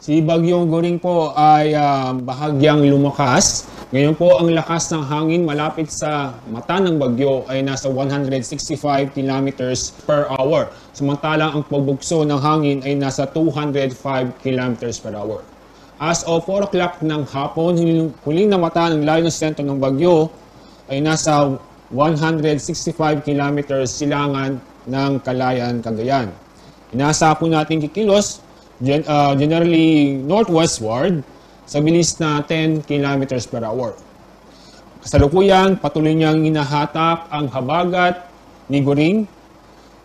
Si Bagyong Goring po ay bahagyang lumakas. Ngayon po ang lakas ng hangin malapit sa mata ng bagyo ay nasa 165 kilometers per hour. Samantalang ang pagbugso ng hangin ay nasa 205 kilometers per hour. As of 4 o'clock ng hapon, huling na mata ng layo ng sentro ng bagyo ay nasa 165 kilometers silangan ng Kalayaan, Cagayan. Inaasahan po natin kikilos generally northwestward sa bilis na 10 kilometers per hour. Kasalukuyan, patuloy niyang hinahatak ang habagat ni Goring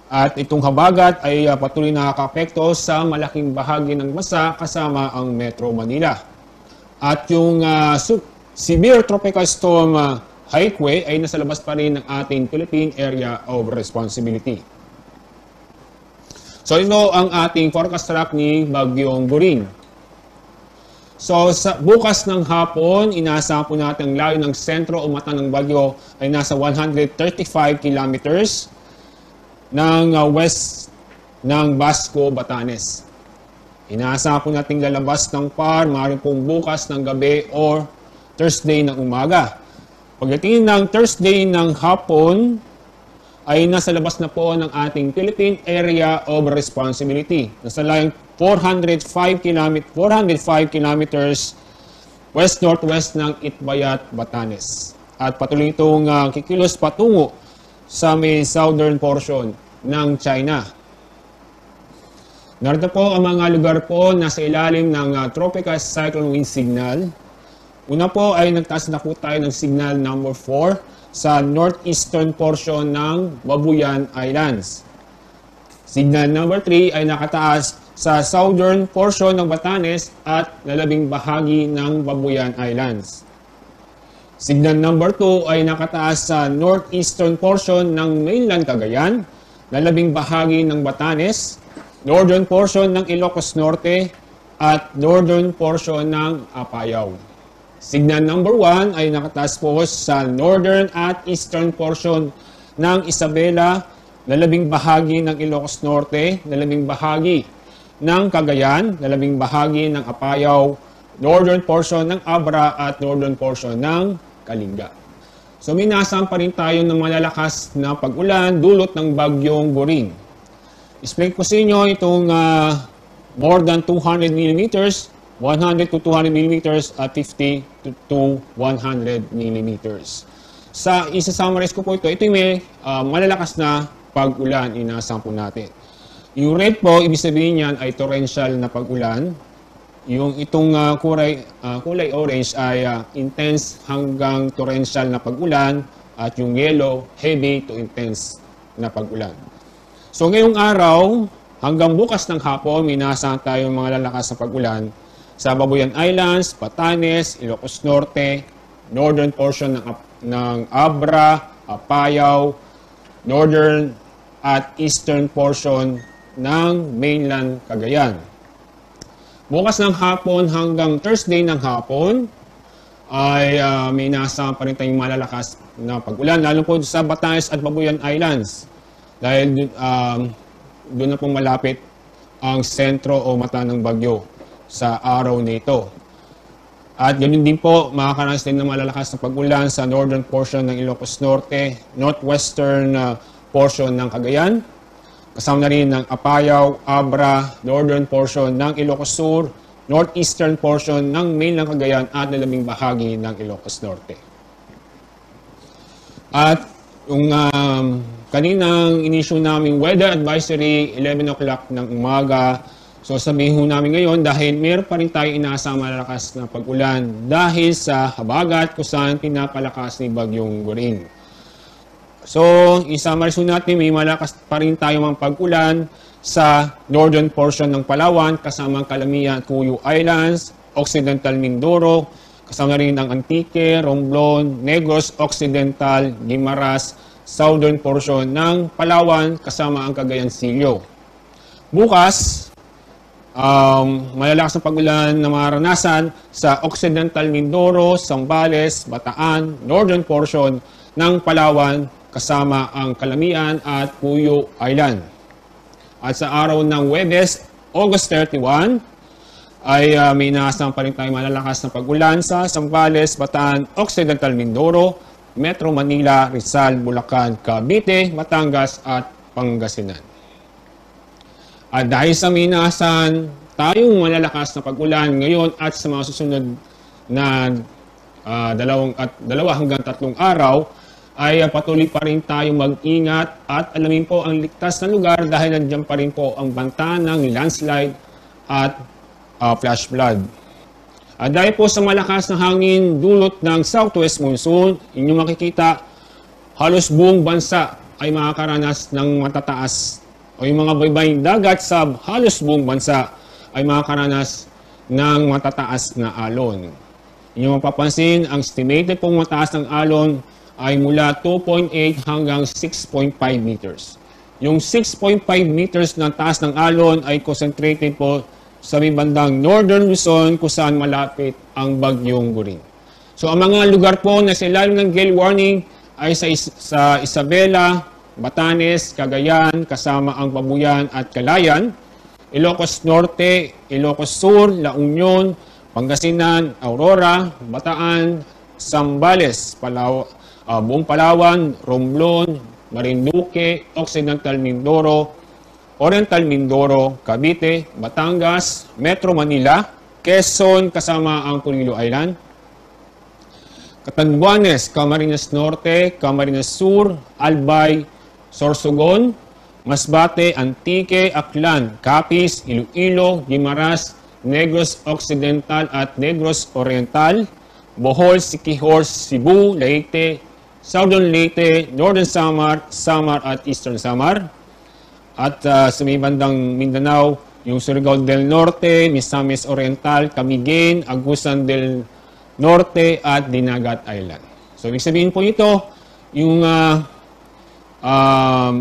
at itong habagat ay patuloy nakakaapekto sa malaking bahagi ng bansa kasama ang Metro Manila. At yung severe tropical storm Haikwe ay nasa labas pa rin ng ating Philippine Area of Responsibility. So ito ang ating forecast track ni Bagyong Goring. So sa bukas ng hapon, inaasahan po natin ang layo ng sentro o mata ng bagyo ay nasa 135 kilometers ng west ng Basco, Batanes. Inaasahan po natin lalabas ng PAR, maaaring pong bukas ng gabi or Thursday ng umaga. Pagdating ng Thursday ng hapon, ay nasa labas na po ng ating Philippine Area of Responsibility. Nasa layong 405 kilometers west-northwest ng Itbayat, Batanes. At patuloy itong kikilos patungo sa may southern portion ng China. Narito po ang mga lugar po na sa ilalim ng tropical cyclone wind signal. Una po ay nagtaas na po tayo ng signal number 4 sa northeastern portion ng Babuyan Islands. Signal number 3 ay nakataas sa southern portion ng Batanes at lalabing bahagi ng Babuyan Islands. Signal number 2 ay nakataas sa northeastern portion ng mainland Cagayan, lalabing bahagi ng Batanes, northern portion ng Ilocos Norte at northern portion ng Apayao. Signal number 1 ay nakataas po sa northern at eastern portion ng Isabela, lalabing bahagi ng Ilocos Norte, lalabing bahagi ng Cagayan, lalabing bahagi ng Apayao, northern portion ng Abra at northern portion ng Kalinga. So minasam pa rin tayo ng malalakas na pag-ulan dulot ng Bagyong Goring. Explain ko sa inyo itong more than 200 millimeters, 100 to 200 millimeters at 50 to 100 millimeters. Sa isa-summarize ko po ito yung may malalakas na pag-ulan inaasahan po natin. Yung red po, ibig sabihin niyan ay torrential na pag-ulan. Yung itong kulay orange ay intense hanggang torrential na pag-ulan at yung yellow, heavy to intense na pag-ulan. So ngayong araw, hanggang bukas ng hapon, minaasahan tayo mga lalakas na pag-ulan sa Babuyan Islands, Batanes, Ilocos Norte, northern portion ng Abra, Apayao, northern at eastern portion ng mainland Cagayan. Bukas ng hapon hanggang Thursday ng hapon ay may nasa pa rin tayong malalakas na pag-ulan, lalo po sa Batanes at Babuyan Islands. Dahil doon na pong malapit ang sentro o mata ng bagyo sa araw nito. At ganoon din po, makakaranas din ng malalakas na pag-ulan sa northern portion ng Ilocos Norte, northwestern portion ng Cagayan, kasama na rin ng Apayao, Abra, northern portion ng Ilocos Sur, northeastern portion ng mainland Cagayan at lalabing bahagi ng Ilocos Norte. At yung kaninang inisyu naming weather advisory, 11 o'clock ng umaga. So sabihin ho namin ngayon dahil meron pa rin tayo inaasang malalakas na pag-ulan dahil sa habagat kung saan pinapalakas ni Bagyong Goring. So i-summarize natin, may malakas pa rin tayo mga pag-ulan sa northern portion ng Palawan kasama ang Calamian at Cuyo Islands, Occidental Mindoro, kasama rin ang Antique, Romblon, Negros Occidental, Guimaras, southern portion ng Palawan kasama ang Cagayan Silio. Bukas, malalakas na pag-ulan na maranasan sa Occidental Mindoro, Zambales, Bataan, northern portion ng Palawan kasama ang Calamian at Cuyo Island. At sa araw ng Huwebes, August 31, ay may inaasahan pa rin tayong malalakas na pag-ulan sa Zambales, Bataan, Occidental Mindoro, Metro Manila, Rizal, Bulacan, Cavite, Batangas at Pangasinan. At dahil sa may inaasahan tayong malalakas na pag-ulan ngayon at sa mga susunod na 2 hanggang 3 araw, ay patuloy pa rin tayong mag-ingat at alamin po ang ligtas na lugar dahil nandiyan pa rin po ang banta ng landslide at flash flood. Dahil po sa malakas na hangin dulot ng southwest monsoon, inyong makikita halos buong bansa ay makakaranas ng matataas o yung mga baybaying dagat sa halos buong bansa ay makakaranas ng matataas na alon. Inyong mapapansin, ang estimated pong mataas ng alon ay mula 2.8 hanggang 6.5 meters. Yung 6.5 meters na taas ng alon ay concentrated po sa may bandang Northern Luzon kung saan malapit ang Bagyong Guring. So ang mga lugar po na sa ilalim ng gale warning ay sa Isabela, Batanes, Cagayan, kasama ang Babuyan at Calayan, Ilocos Norte, Ilocos Sur, La Union, Pangasinan, Aurora, Bataan, Zambales, buong Palawan, Romblon, Marinduque, Occidental Mindoro, Oriental Mindoro, Cavite, Batangas, Metro Manila, Quezon kasama ang Purilo Island, Catanduanes, Camarines Norte, Camarines Sur, Albay, Sorsogon, Masbate, Antique, Aklan, Capiz, Iloilo, Guimaras, Negros Occidental at Negros Oriental, Bohol, Siquijor, Cebu, Leyte, Southern Leyte, Northern Samar, Samar at Eastern Samar. At sa may bandang Mindanao, yung Surigao del Norte, Misamis Oriental, Camiguin, Agusan del Norte at Dinagat Island. So ibig sabihin po ito, yung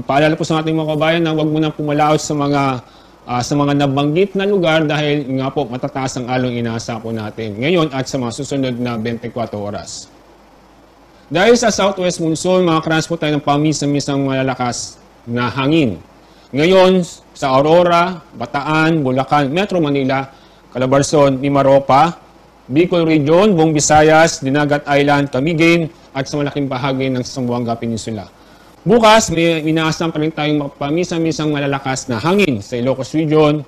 paalala po sa ating mga kabayan na huwag muna pumalaot sa mga nabanggit na lugar dahil nga po matataas ang alon inaasa po natin ngayon at sa mga susunod na 24 oras. Dahil sa southwest monsoon, makakaranas po tayo ng paminsan-minsang malalakas na hangin. Ngayon, sa Aurora, Bataan, Bulacan, Metro Manila, Calabarzon, Mimaropa, Bicol Region, buong Visayas, Dinagat Island, Camiguin, at sa malaking bahagi ng Zamboanga Peninsula. Bukas, may inaasahan pa rin tayong paminsan-minsang malalakas na hangin sa Ilocos Region,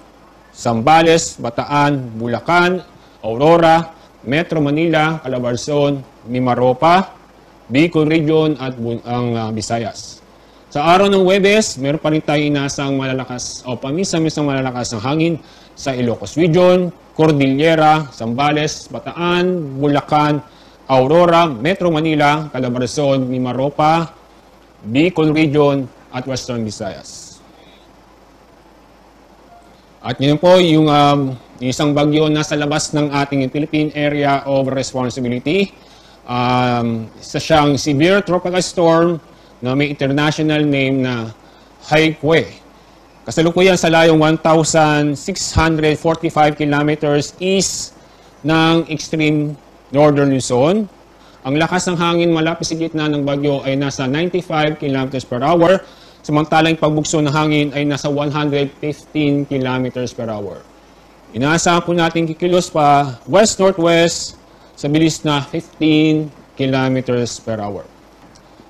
Zambales, Bataan, Bulacan, Aurora, Metro Manila, Calabarzon, Mimaropa, Bicol Region at ang Visayas. Sa araw ng Huwebes, meron pa rin tayong inaasang malalakas o paminsan-minsang malalakas ng hangin sa Ilocos Region, Cordillera, Zambales, Bataan, Bulacan, Aurora, Metro Manila, Calabarzon, Mimaropa, Bicol Region at Western Visayas. At yun po yung isang bagyo na sa labas ng ating Philippine Area of Responsibility. Isa siyang severe tropical storm na may international name na Haikwe. Kasalukuyan sa layong 1,645 kilometers east ng extreme northern Luzon. Ang lakas ng hangin malapit sa gitna ng bagyo ay nasa 95 kilometers per hour, samantalang pagbugso ng hangin ay nasa 115 kilometers per hour. Inaasahan po natin kikilos pa west-northwest sa bilis na 15 kilometers per hour.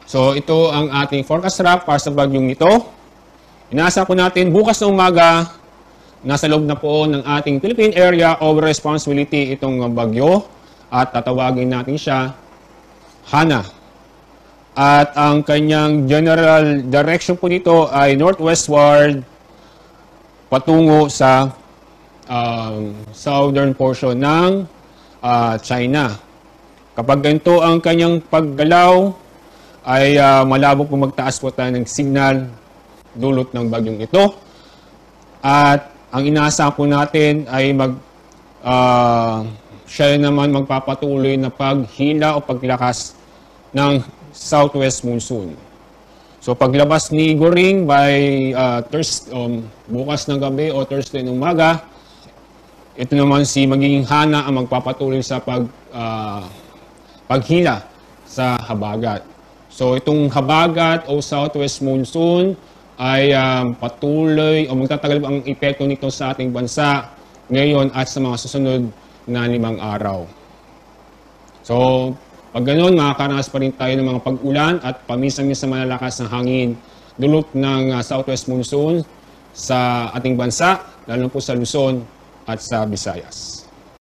So ito ang ating forecast track para sa bagyong ito. Inaasahan po natin bukas na umaga, nasa loob na po ng ating Philippine Area of Responsibility itong bagyo at tatawagin natin siya Hana. At ang kanyang general direction po nito ay northwestward patungo sa southern portion ng China. Kapag ganito ang kanyang paggalaw, ay malabo po magtaas po tayo ng signal dulot ng bagyong ito. At ang inaasahan po natin ay siya naman magpapatuloy na paghila o paglakas ng southwest monsoon. So paglabas ni Goring by bukas ng gabi o Thursday ng umaga, ito naman si magiging Hana ang magpapatuloy sa paghila sa habagat. So itong habagat o southwest monsoon ay patuloy o magtatagal ang epekto nito sa ating bansa ngayon at sa mga susunod na 5 araw. So, pag ganun, makakaranas pa rin tayo ng mga pag-ulan at paminsan-minsan malalakas ng hangin dulot ng southwest monsoon sa ating bansa, lalo po sa Luzon at sa Visayas.